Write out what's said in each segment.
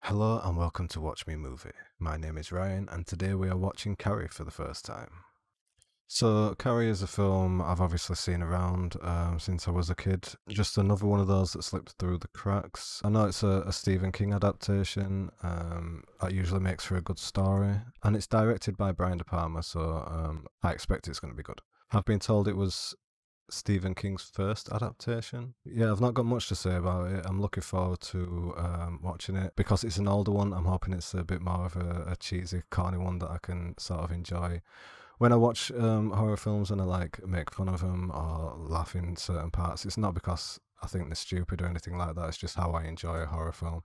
Hello and welcome to Watch Me Movie. My name is Ryan and today we are watching Carrie for the first time. So Carrie is a film I've obviously seen around since I was a kid. Just another one of those that slipped through the cracks. I know it's a Stephen King adaptation. That usually makes for a good story. And it's directed by Brian De Palma, so I expect it's going to be good. I've been told it was Stephen King's first adaptation. Yeah, I've not got much to say about it. I'm looking forward to watching it. Because it's an older one, I'm hoping it's a bit more of a cheesy, corny one that I can sort of enjoy. When I watch horror films and I like make fun of them or laugh in certain parts, it's not because I think they're stupid or anything like that. It's just how I enjoy a horror film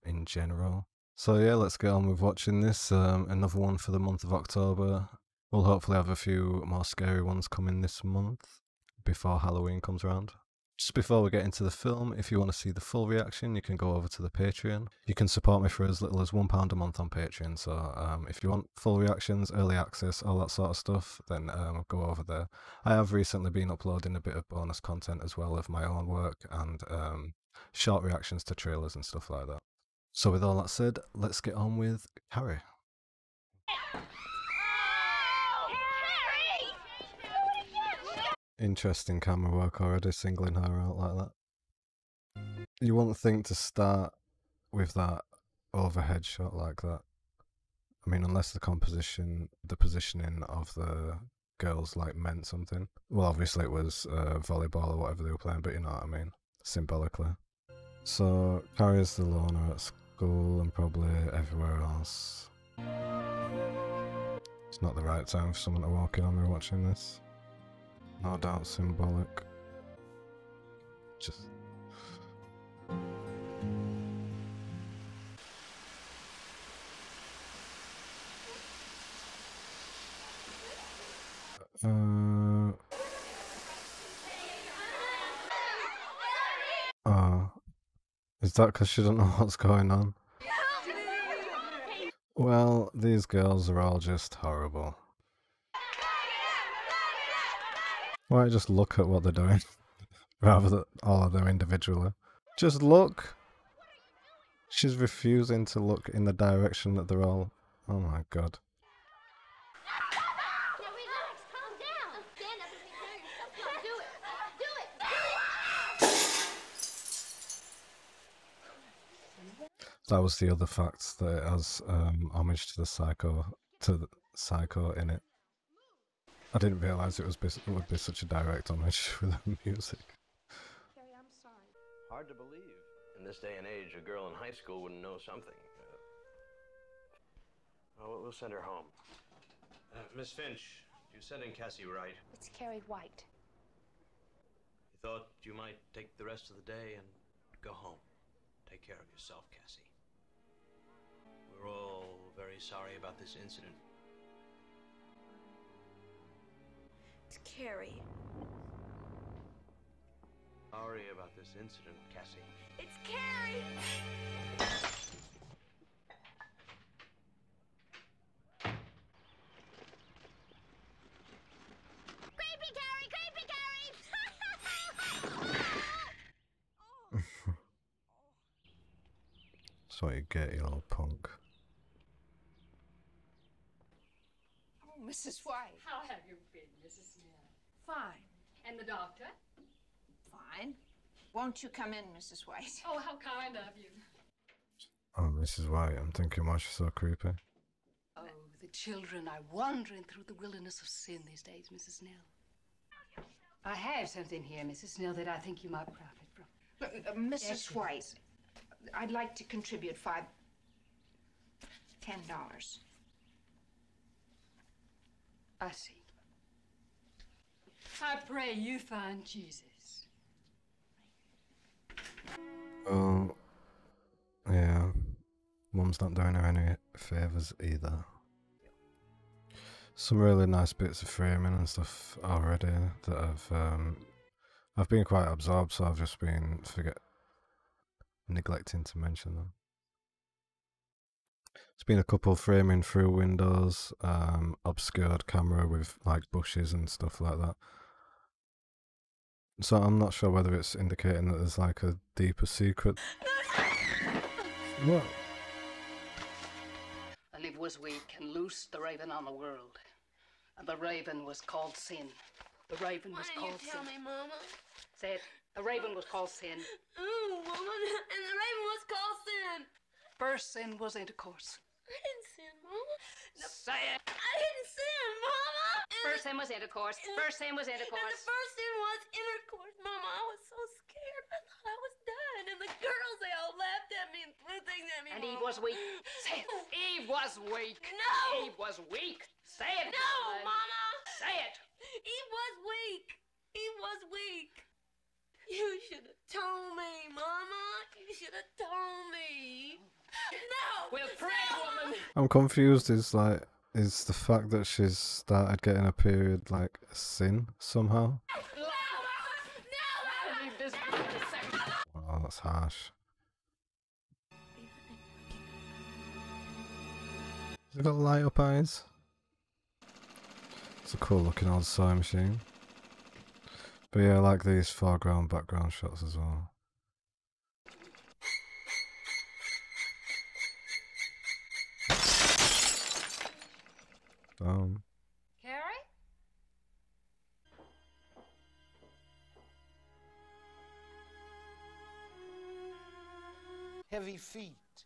in general. So yeah, let's get on with watching this. Another one for the month of October. We'll hopefully have a few more scary ones coming this month before Halloween comes around. Just before we get into the film, if you want to see the full reaction, you can go over to the Patreon. You can support me for as little as £1 a month on Patreon. So if you want full reactions, early access, all that sort of stuff, then go over there. I have recently been uploading a bit of bonus content as well of my own work and short reactions to trailers and stuff like that. So with all that said, let's get on with Carrie. Interesting camera work already, singling her out like that. You wouldn't think to start with that overhead shot like that. I mean, unless the positioning of the girls like meant something. Well, obviously it was volleyball or whatever they were playing, but you know what I mean, symbolically. So Carrie's the loner at school and probably everywhere else. It's not the right time for someone to walk in on me watching this. No doubt symbolic. Just... Oh. Is that because she doesn't know what's going on? Well, these girls are all just horrible. Why don't you just look at what they're doing, rather than all of them individually? Just look! She's refusing to look in the direction that they're all... Oh my god. That was the other fact, that it has homage to the Psycho in it. I didn't realise it would be such a direct homage with the music. Carrie, I'm sorry. Hard to believe. In this day and age, a girl in high school wouldn't know something. Oh, we'll send her home. Miss Finch, you're sending Cassie, right? It's Carrie White. You thought you might take the rest of the day and go home. Take care of yourself, Cassie. We're all very sorry about this incident. It's Carrie. Sorry about this incident, Cassie. It's Carrie! Creepy Carrie! Creepy Carrie! That's what you get, you little punk. Oh, Mrs. White. How have you been, Mrs. Snell? Fine. And the doctor? Fine. Won't you come in, Mrs. White? Oh, how kind of you. Oh, Mrs. White, I'm thinking why she's so creepy. Oh, the children are wandering through the wilderness of sin these days, Mrs. Snell. I have something here, Mrs. Snell, that I think you might profit from. Mrs. Yes, White, I'd like to contribute $10. I see. I pray you find Jesus. Oh, yeah. Mum's not doing her any favours either. Some really nice bits of framing and stuff already that I've been quite absorbed, so I've just been neglecting to mention them. There's been a couple framing through windows, obscured camera with like bushes and stuff like that. So I'm not sure whether it's indicating that there's like a deeper secret. What? The live was weak and loosed the raven on the world. And the raven was called sin. The raven was called sin. Why didn't you tell me, Mama? Say it. The raven was called sin. Ooh, Mama, and the raven was called sin. First sin was intercourse. I didn't sin, Mama. No, Say it. I didn't sin, Mama. First sin was intercourse. First sin was And the intercourse. first sin was intercourse, Mama. I was so scared. I thought I was dying. And the girls, they all laughed at me and threw things at me, And Mama. Eve was weak. Say it. Eve was weak. No. Eve was weak. Say it. No, Mama. Mama. Say it. Eve was weak. Eve was weak. You should have told me, Mama. You should have told me. No. We'll pray, woman. I'm confused. Is the fact that she's started getting a period like a sin somehow? No. Wow, that's harsh. Has it got light up eyes? It's a cool looking old sewing machine. But yeah, I like these foreground, background shots as well. Carrie? Heavy feet,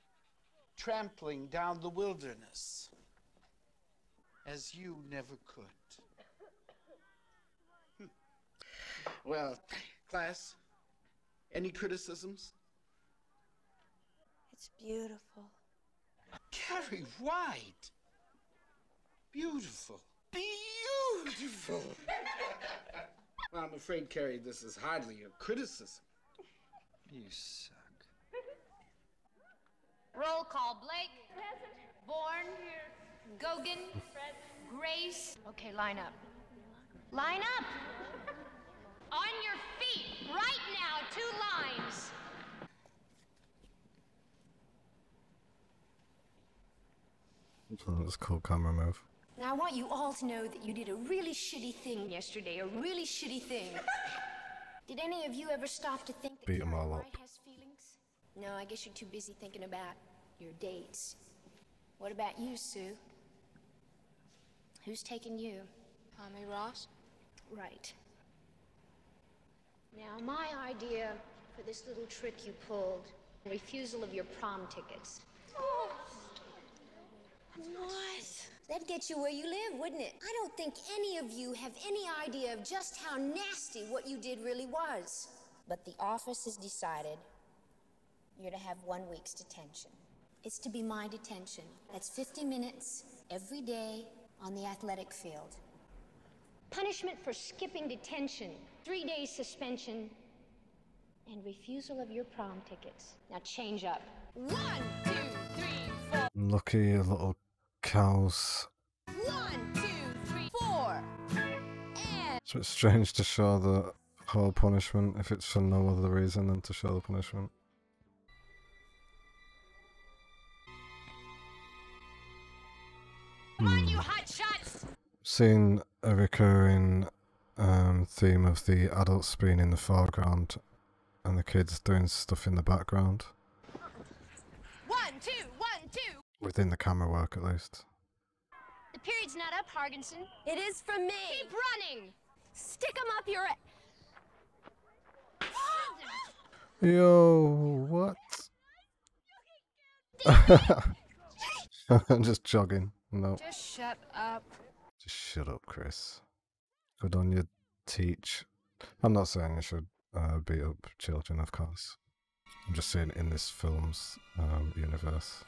trampling down the wilderness, as you never could. Well, class, any criticisms? It's beautiful. Carrie White! Beautiful. Beautiful! Well, I'm afraid, Carrie, this is hardly a criticism. You suck. Roll call. Blake. Present. Bourne. Here. Gogan. Present. Grace. Okay, line up. Line up! On your feet, right now, 2 lines. Oh, that's a cool camera move. Now, I want you all to know that you did a really shitty thing yesterday, a really shitty thing. Did any of you ever stop to think that Beat 'em Carrie all up. White has feelings? No, I guess you're too busy thinking about your dates. What about you, Sue? Who's taking you? Tommy Ross? Right. Now, my idea for this little trick you pulled, refusal of your prom tickets. What? That'd get you where you live, wouldn't it? I don't think any of you have any idea of just how nasty what you did really was. But the office has decided you're to have 1 week's detention. It's to be my detention. That's 50 minutes every day on the athletic field. Punishment for skipping detention, 3 days suspension, and refusal of your prom tickets. Now change up. 1, 2, 3, 4. Lucky little cows. 1, 2, 3, 4. And It's a bit strange to show the whole punishment if it's for no other reason than to show the punishment. come on, you hot shots! Seen a recurring theme of the adults being in the foreground and the kids doing stuff in the background. 1, 2, 1, 2. Within the camera work, at least. The period's not up, Hargensen. It is for me. Keep running. Stick 'em up your. Yo, what? I'm just jogging. No. Just shut up. Just shut up, Chris. Good on you, teach. I'm not saying you should beat up children, of course. I'm just saying in this film's universe.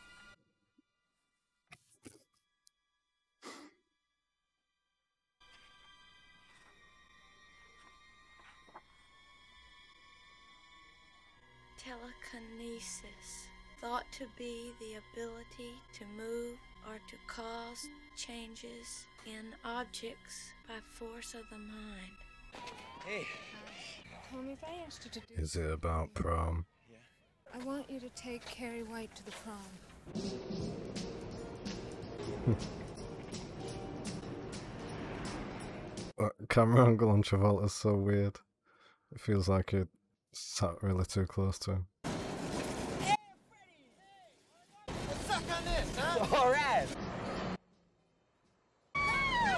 Telekinesis, thought to be the ability to move or to cause changes in objects by force of the mind. Hey. Tony, if I asked you to do, Is it about prom? I want you to take Carrie White to the prom. Camera angle on Travolta's so weird. It feels like it sat really too close to him. on this, huh? All right.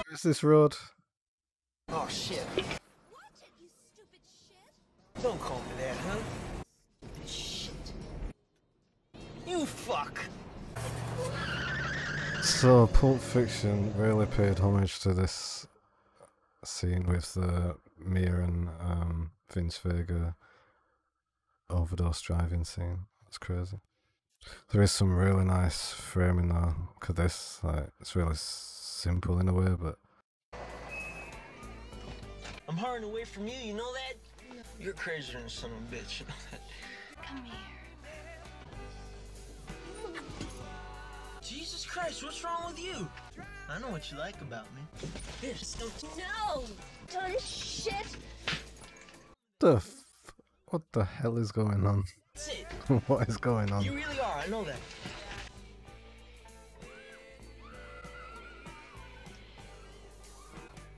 Where's this road? Oh, shit. Watch it, you stupid shit. Don't call me that, huh? Shit. You fuck. So, Pulp Fiction really paid homage to this scene with the Mia and Vince Vega overdose driving scene. That's crazy. There is some really nice framing though. Look at this, like it's really simple in a way, but I'm hard away from you, you know that? You're crazier than a son of a bitch, you know that? Come here. Jesus Christ, what's wrong with you? I know what you like about me. This. No! Dirty shit! what the hell is going on? That's it. What is going on? You really are, I know that.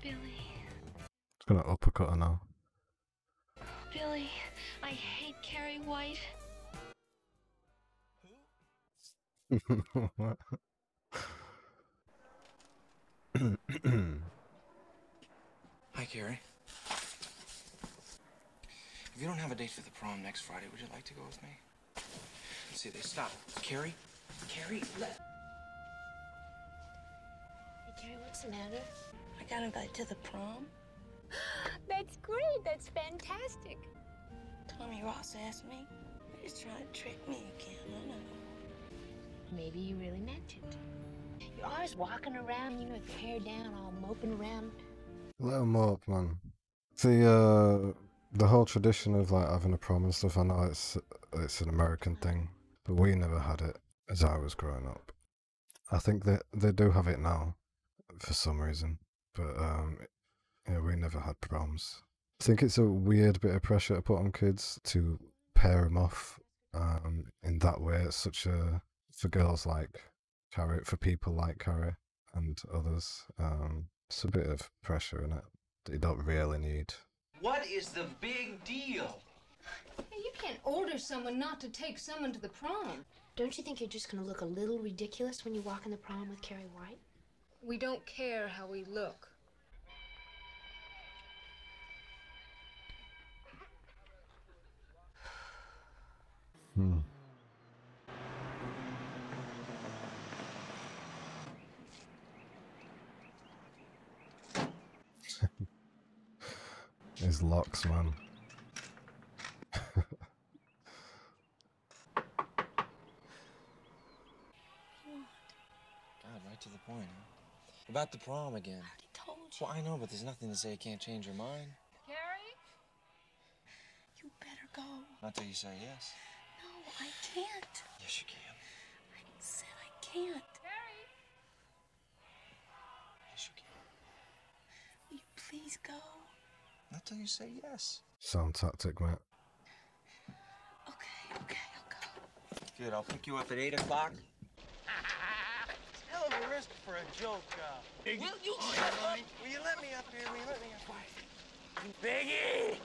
Billy. It's gonna uppercut her now. Billy, I hate Carrie White. What? Hi, Carrie. If you don't have a date for the prom next Friday, would you like to go with me? See, they stop. Carrie? Carrie, let... Hey, Carrie, what's the matter? I got invited to the prom. That's great. That's fantastic. Tommy Ross asked me. He's trying to trick me again, I know. Maybe you really meant it. You're always walking around, you know, with your hair down, all moping around. Let him up, man. The whole tradition of like having a prom and stuff, I know it's an American thing, but we never had it as I was growing up. I think that they do have it now for some reason, but yeah, we never had proms. I think it's a weird bit of pressure to put on kids to pair them off in that way. It's such a, for girls like Carrie, for people like Carrie and others, it's a bit of pressure in it that you don't really need. What is the big deal? Hey, you can't order someone not to take someone to the prom. Don't you think you're just gonna look a little ridiculous when you walk in the prom with Carrie White? We don't care how we look. Hmm. His locks, man. God, right to the point, huh? About the prom again. I already told you. Well, I know, but there's nothing to say you can't change your mind. Carrie? You better go. Not till you say yes. No, I can't. Yes, you can. I said I can't. Carrie? Yes, you can. Will you please go? Not till you say yes. Sound tactic, mate. Okay, I'll go. Good, I'll pick you up at 8 o'clock. Hell of a risk for a joke, Will you shut up? Will you let me up here? Will you let me up here? Biggie!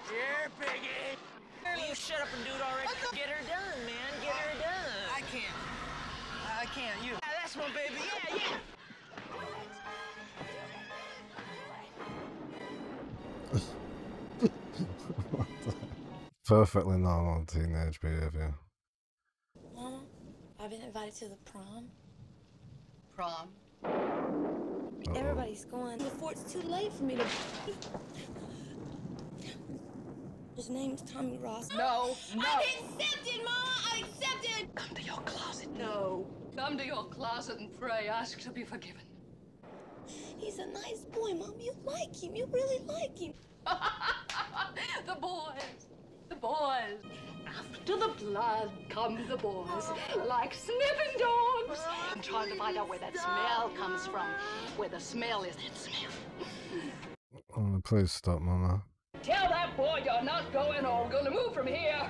Here, Biggie! Will you shut up and do it already? Get her done, man. Get her done. I can't. I can't. You. Yeah, that's my baby. Yeah, yeah. Perfectly normal teenage behavior. Mama, I've been invited to the prom. Prom? Everybody's going before it's too late for me to... His name's Tommy Ross. No, no. I accepted, Mama! I accepted! Come to your closet. No. Come to your closet and pray. Ask to be forgiven. He's a nice boy, Mom. You like him. You really like him. The boys. The boys. After the blood come the boys. Like sniffing dogs. I'm trying to find out where that smell comes from. Where the smell is that smell. Oh, please stop, Mama. Tell that boy you're not going or we're going to move from here.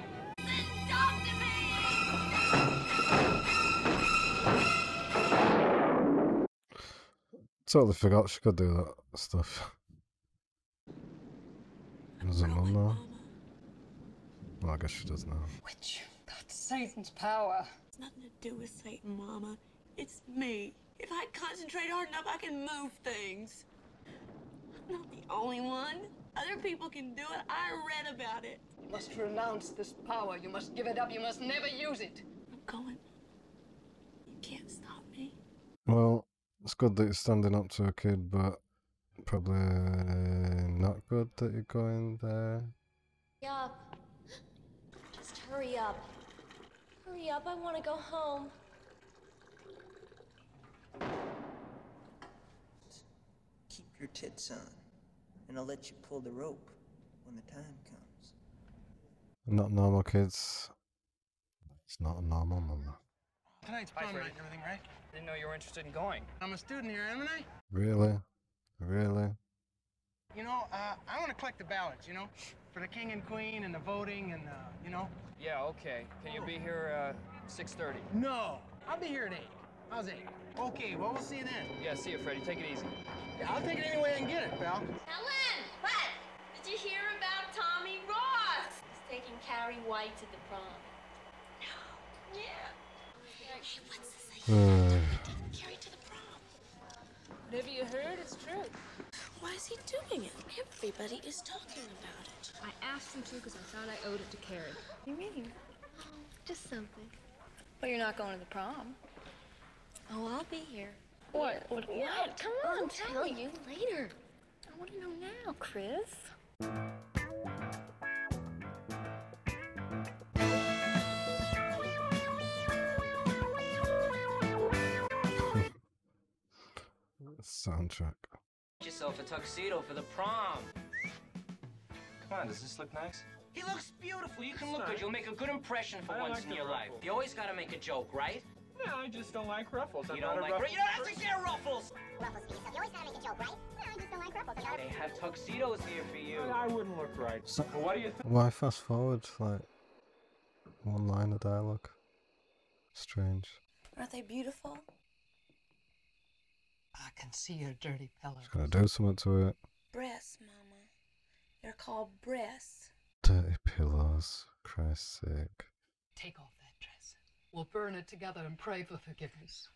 Totally forgot she could do that stuff. Does her mum know? Well, I guess she does now. Which got Satan's power. It's nothing to do with Satan, Mama. It's me. If I concentrate hard enough, I can move things. I'm not the only one. Other people can do it. I read about it. You must renounce this power. You must give it up. You must never use it. I'm going. You can't stop me. Well, it's good that you're standing up to a kid, but probably not good that you're going there. Hurry up. Just hurry up. Hurry up, I want to go home. Keep your tits on, and I'll let you pull the rope when the time comes. Not normal kids. It's not a normal mama. Tonight's prom night and everything, right? Didn't know you were interested in going. I'm a student here, am I? Really? Really? You know, I want to collect the ballots, you know, for the king and queen and the voting and, you know. Yeah, okay. Can you be here 6:30? No, I'll be here at 8. How's 8? Okay, well, we'll see you then. Yeah, see you, Freddie. Take it easy. Yeah, I'll take it any way I can get it, pal. Helen! What? Did you hear about Tommy Ross? He's taking Carrie White to the prom. No. Yeah. Hey, what's this? Taking Carrie to the prom. Whatever you heard, it's true. Why is he doing it? Everybody is talking about it. I asked him to because I thought I owed it to Carrie. You mean? Just something. But you're not going to the prom. Oh, I'll be here. What? What? Come on, I'll tell you later. I want to know now, Chris. Soundtrack. Get yourself a tuxedo for the prom. Come on, does this look nice? He looks beautiful. You can look good. You'll make a good impression for once in your life. You always gotta make a joke, right? Yeah, I just don't like ruffles. You don't like ruffles? You don't have to get ruffles! Ruffles, you always gotta make a joke, right? No, I just don't like ruffles. They have tuxedos here for you. I wouldn't look right. So, But what do you think? why fast forward like one line of dialogue? Strange. Aren't they beautiful? I can see your dirty pillows. Just gonna do something to it. Breasts, Mama. They're called breasts. Dirty pillows, Christ's sake. Take off that dress. We'll burn it together and pray for forgiveness.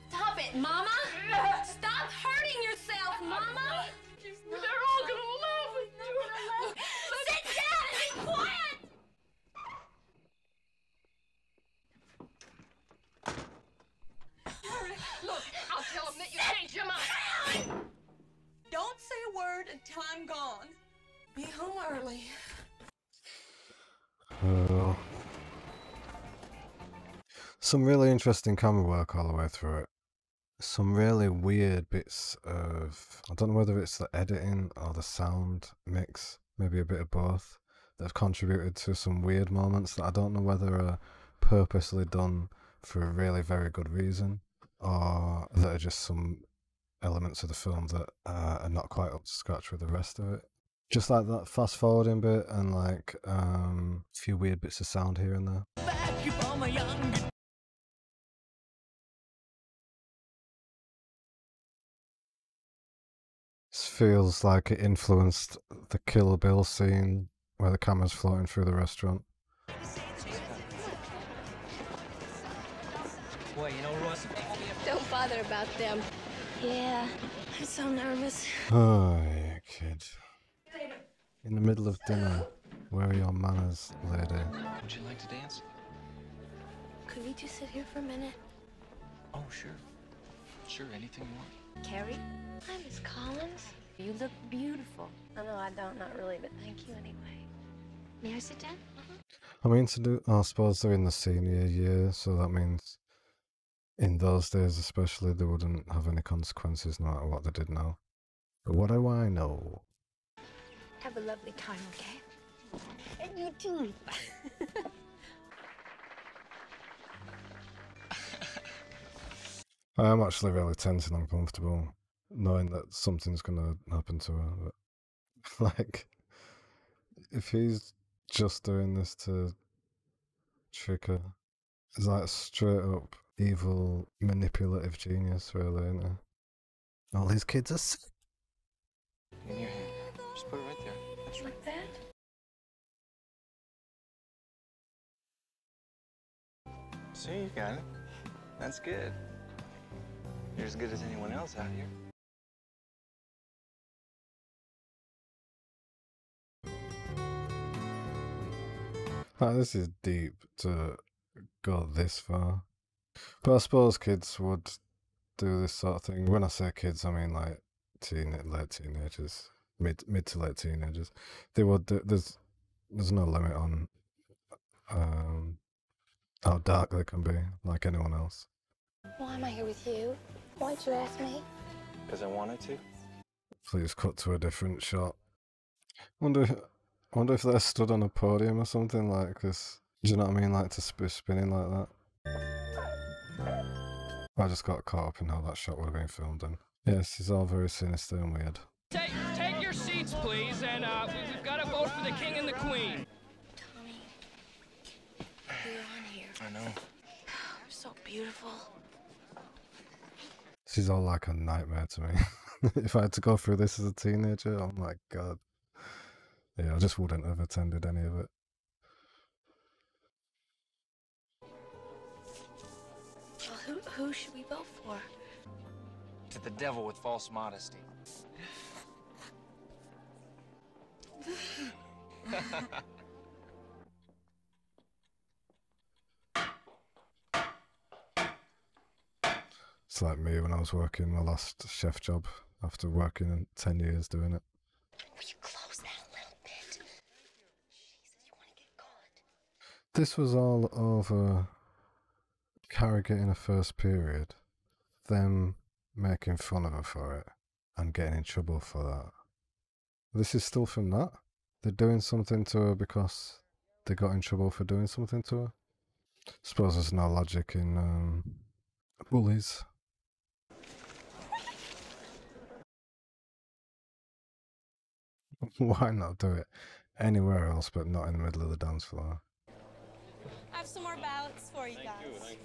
Stop it, Mama! Stop hurting yourself, Mama! They're all gonna laugh at you. Sit down and be quiet! Look, I'll tell them that you changed your mind. Don't say a word until I'm gone. Be home early. Some really interesting camera work all the way through it. Some really weird bits of, I don't know whether it's the editing or the sound mix, maybe a bit of both, that have contributed to some weird moments that I don't know whether are purposely done for a really very good reason, or that are just some elements of the film that are not quite up to scratch with the rest of it. Just like that fast forwarding bit and like a few weird bits of sound here and there. This feels like it influenced the Kill Bill scene where the camera's floating through the restaurant. Boy, you know, Ross, if they only have... Don't bother about them. Yeah, I'm so nervous. Oh, yeah, kid. In the middle of dinner, where are your manners, lady? Would you like to dance? Could we just sit here for a minute? Oh, sure. Sure, anything you want. Carrie? Hi, Miss Collins. You look beautiful. I know I don't, not really, but thank you anyway. May I sit down? I mean, I suppose they're in the senior year, so that means in those days especially they wouldn't have any consequences no matter what they did now. But what do I know? Have a lovely time, okay? And you too. I am actually really tense and uncomfortable knowing that something's gonna happen to her. But, like, if he's just doing this to trick her, it's like straight up evil, manipulative genius, really, isn't he? All these kids are sick. In your hand. Just put it right there. That's right. Like that? See, you got it. That's good. You're as good as anyone else out here. Like, this is deep to go this far. But I suppose kids would do this sort of thing. When I say kids, I mean like late teenagers, mid to late teenagers. They would do, there's no limit on how dark they can be, like anyone else. Why am I here with you? Why'd you ask me? Because I wanted to. Please cut to a different shot. Wonder if they're stood on a podium or something like this. Do you know what I mean? Like to spinning like that. I just got caught up in how that shot would have been filmed in. Yes, it's all very sinister and weird. Take your seats, please, and we've got to vote for the king and the queen. Tommy, you're on here. I know. You're so beautiful. This is all like a nightmare to me. If I had to go through this as a teenager, oh my god. Yeah, I just wouldn't have attended any of it. Well, who should we vote for? To the devil with false modesty. It's like me when I was working my last chef job after working 10 years doing it. Will you close that a little bit? Jesus, you want to get caught. This was all over Carrie getting a first period, them making fun of her for it, and getting in trouble for that. This is still from that? They're doing something to her because they got in trouble for doing something to her? Suppose there's no logic in bullies. Why not do it anywhere else but not in the middle of the dance floor? I have some more ballots for you guys.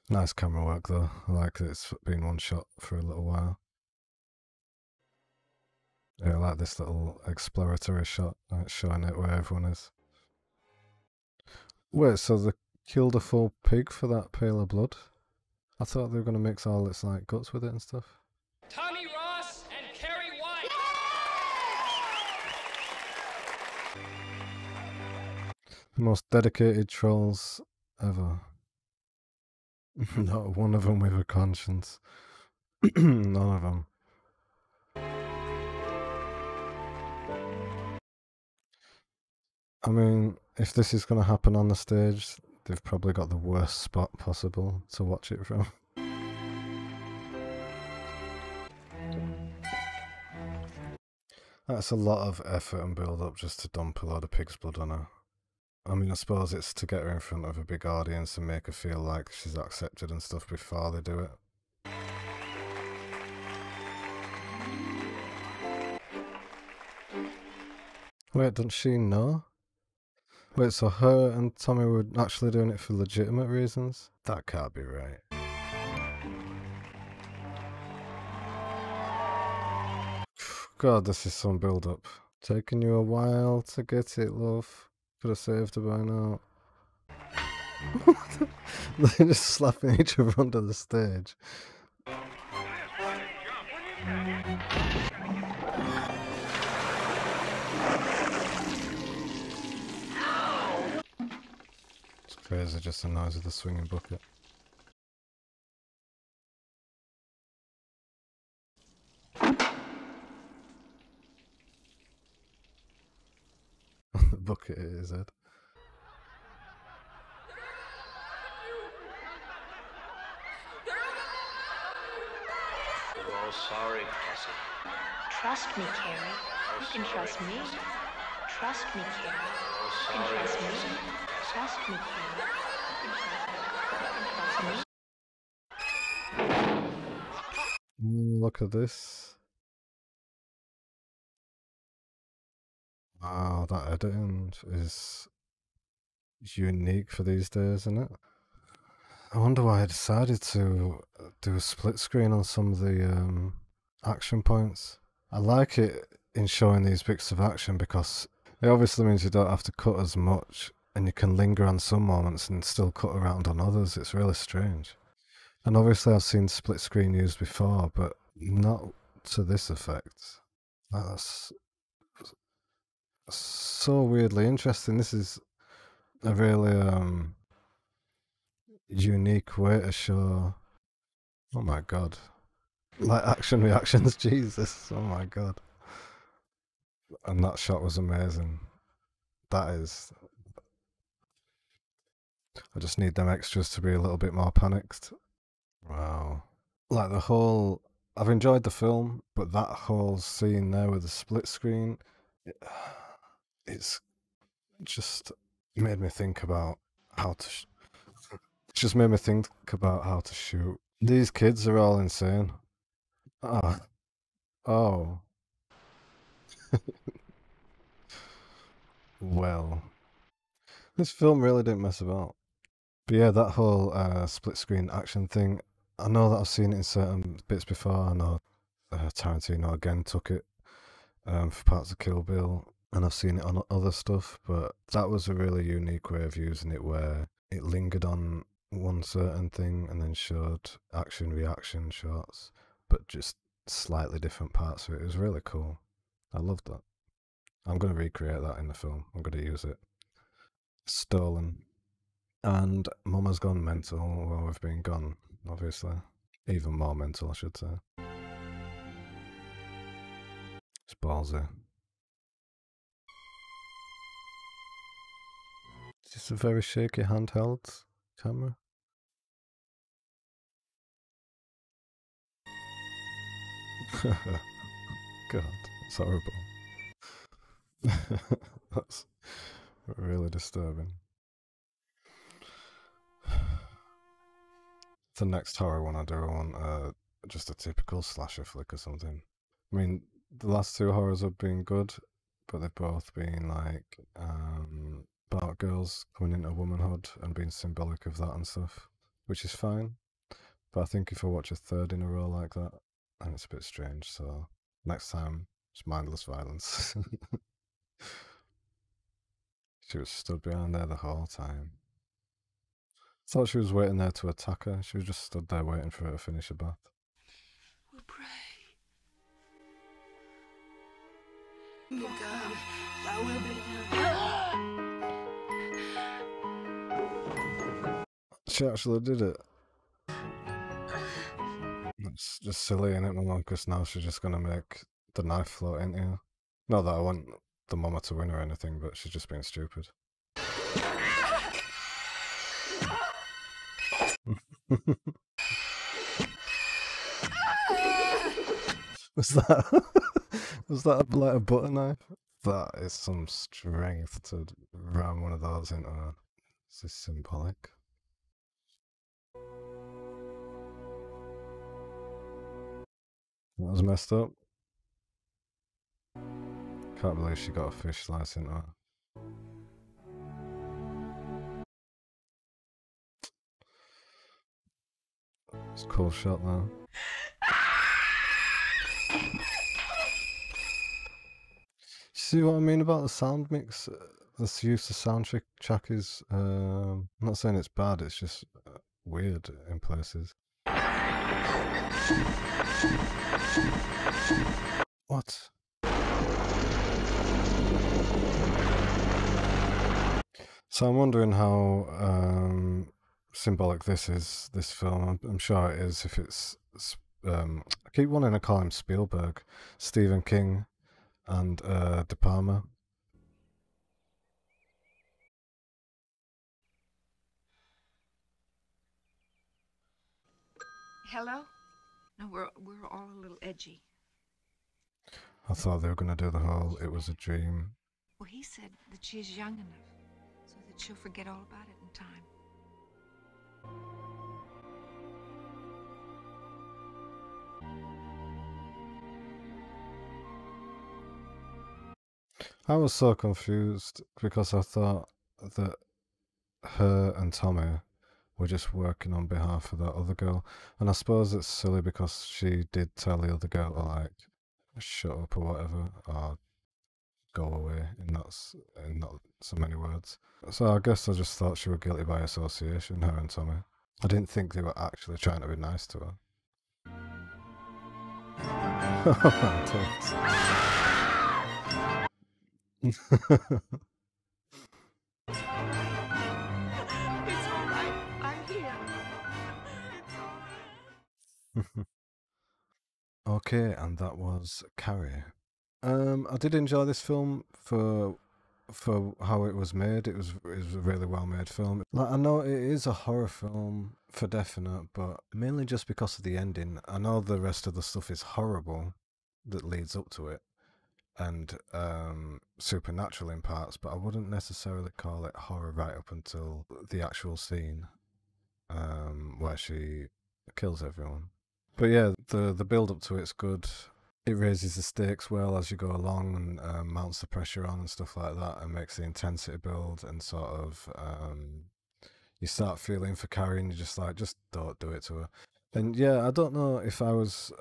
Nice camera work though. I like that it's been one shot for a little while. Yeah, I like this little exploratory shot, like showing it where everyone is. Wait, so they killed a full pig for that pail of blood? I thought they were going to mix all its like guts with it and stuff. Tommy Ross and Carrie White. The most dedicated trolls ever. Not one of them with a conscience. None of them. I mean, if this is going to happen on the stage, they've probably got the worst spot possible to watch it from. That's a lot of effort and build up just to dump a lot of pig's blood on her. I mean, I suppose it's to get her in front of a big audience and make her feel like she's accepted and stuff before they do it. Wait, doesn't she know? Wait, so her and Tommy were actually doing it for legitimate reasons? That can't be right. God, this is some build-up. Taking you a while to get it, love. Could have saved her by now. They're just slapping each other under the stage. It's crazy, just the noise of the swinging bucket. The bucket hit his head. We're all sorry, Cassie. Trust me, Carrie. You can trust me. Trust me, Carrie. You can trust me. Trust me, Carrie. You can trust me. Look at this. Wow, that editing is unique for these days, isn't it? I wonder why I decided to do a split screen on some of the action points. I like it in showing these bits of action because it obviously means you don't have to cut as much and you can linger on some moments and still cut around on others. It's really strange. And obviously I've seen split screen used before, but not to this effect. That's so weirdly interesting. This is a really unique way to show. Oh my god. Like action reactions, Jesus. Oh my god. And that shot was amazing. That is. I just need them extras to be a little bit more panicked. Wow. Like the whole. I've enjoyed the film, but that whole scene there with the split screen, it's just made me think about how to. It just made me think about how to shoot. These kids are all insane. Ah. Oh. Well. This film really didn't mess about. But yeah, that whole split screen action thing, I know that I've seen it in certain bits before. I know Tarantino again took it for parts of Kill Bill, and I've seen it on other stuff, but that was a really unique way of using it where it lingered on one certain thing and then showed action reaction shots, but just slightly different parts of it. It was really cool. I loved that. I'm going to recreate that in the film. I'm going to use it. Stolen. And Mama's gone mental while we've been gone, obviously. Even more mental, I should say. It's ballsy. It's just a very shaky handheld camera. God, it's horrible. That's really disturbing. The next horror one I do, I want just a typical slasher flick or something. I mean, the last two horrors have been good, but they've both been like about girls coming into womanhood and being symbolic of that and stuff, which is fine. But I think if I watch a third in a row like that, then it's a bit strange. So next time, it's mindless violence. She was stood behind there the whole time. Thought she was waiting there to attack her. She was just stood there waiting for her to finish her bath. We pray. Oh God, thy will be done. She actually did it. It's just silly, innit, Mama? Because now she's just gonna make the knife float into you. Not that I want the Mama to win or anything, but she's just being stupid. Was that like a butter knife? That is some strength to ram one of those into her. This is symbolic. That was messed up. Can't believe she got a fish slice into her. It's a cool shot though. See what I mean about the sound mix? This use of soundtrack is, I'm not saying it's bad, it's just weird in places. What? So I'm wondering how symbolic this is, this film. I'm sure it is if it's... I keep wanting to call him Spielberg. Stephen King and De Palma. Hello? No, we're all a little edgy. I thought they were going to do the whole "it was a dream." Well, he said that she's young enough so that she'll forget all about it in time. I was so confused because I thought that her and Tommy were just working on behalf of that other girl. And I suppose it's silly because she did tell the other girl to like shut up or whatever, or go away in not so many words. So I guess I just thought she was guilty by association, her and Tommy. I didn't think they were actually trying to be nice to her. It's all right. I'm here. It's all right. Okay, and that was Carrie. I did enjoy this film for how it was made. It was a really well made film. Like, I know it is a horror film for definite, but mainly just because of the ending. I know the rest of the stuff is horrible that leads up to it, and supernatural in parts, but I wouldn't necessarily call it horror right up until the actual scene where she kills everyone. But yeah, the build up to it's good. It raises the stakes well as you go along and mounts the pressure on and stuff like that, and makes the intensity build, and sort of you start feeling for Carrie, and you're just like, just don't do it to her. And yeah, I don't know if I was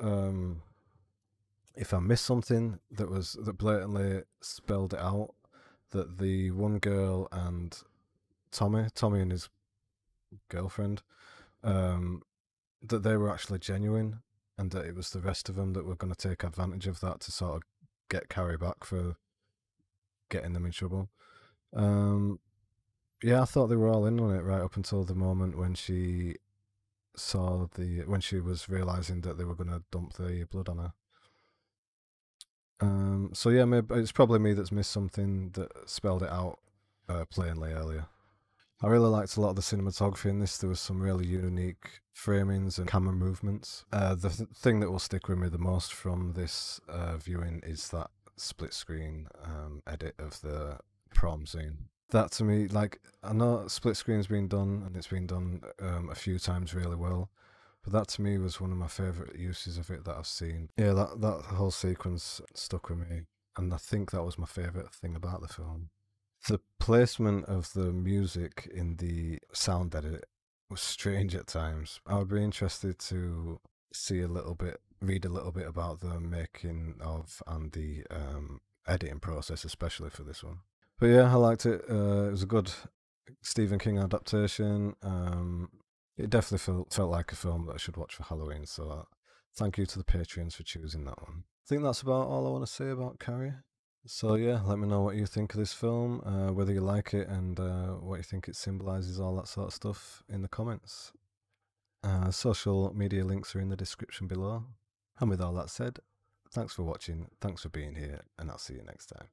if I missed something that blatantly spelled it out, that the one girl and Tommy and his girlfriend, that they were actually genuine, and that it was the rest of them that were going to take advantage of that to sort of get Carrie back for getting them in trouble. Yeah, I thought they were all in on it right up until the moment when she when she was realizing that they were going to dump the blood on her. So yeah, maybe it's probably me that's missed something that spelled it out plainly earlier. I really liked a lot of the cinematography in this. There was some really unique framings and camera movements. The thing that will stick with me the most from this viewing is that split screen edit of the prom scene. That to me, like, I know split screen's been done and it's been done a few times really well, but that to me was one of my favourite uses of it that I've seen. Yeah, that whole sequence stuck with me, and I think that was my favourite thing about the film. The placement of the music in the sound edit was strange at times. I would be interested to read a little bit about the making of and the editing process, especially for this one. But yeah, I liked it. It was a good Stephen King adaptation. It definitely felt like a film that I should watch for Halloween. So thank you to the Patreons for choosing that one. I think that's about all I want to say about Carrie. So yeah, let me know what you think of this film, whether you like it, and what you think it symbolises, all that sort of stuff in the comments. Social media links are in the description below. And with all that said, thanks for watching, thanks for being here, and I'll see you next time.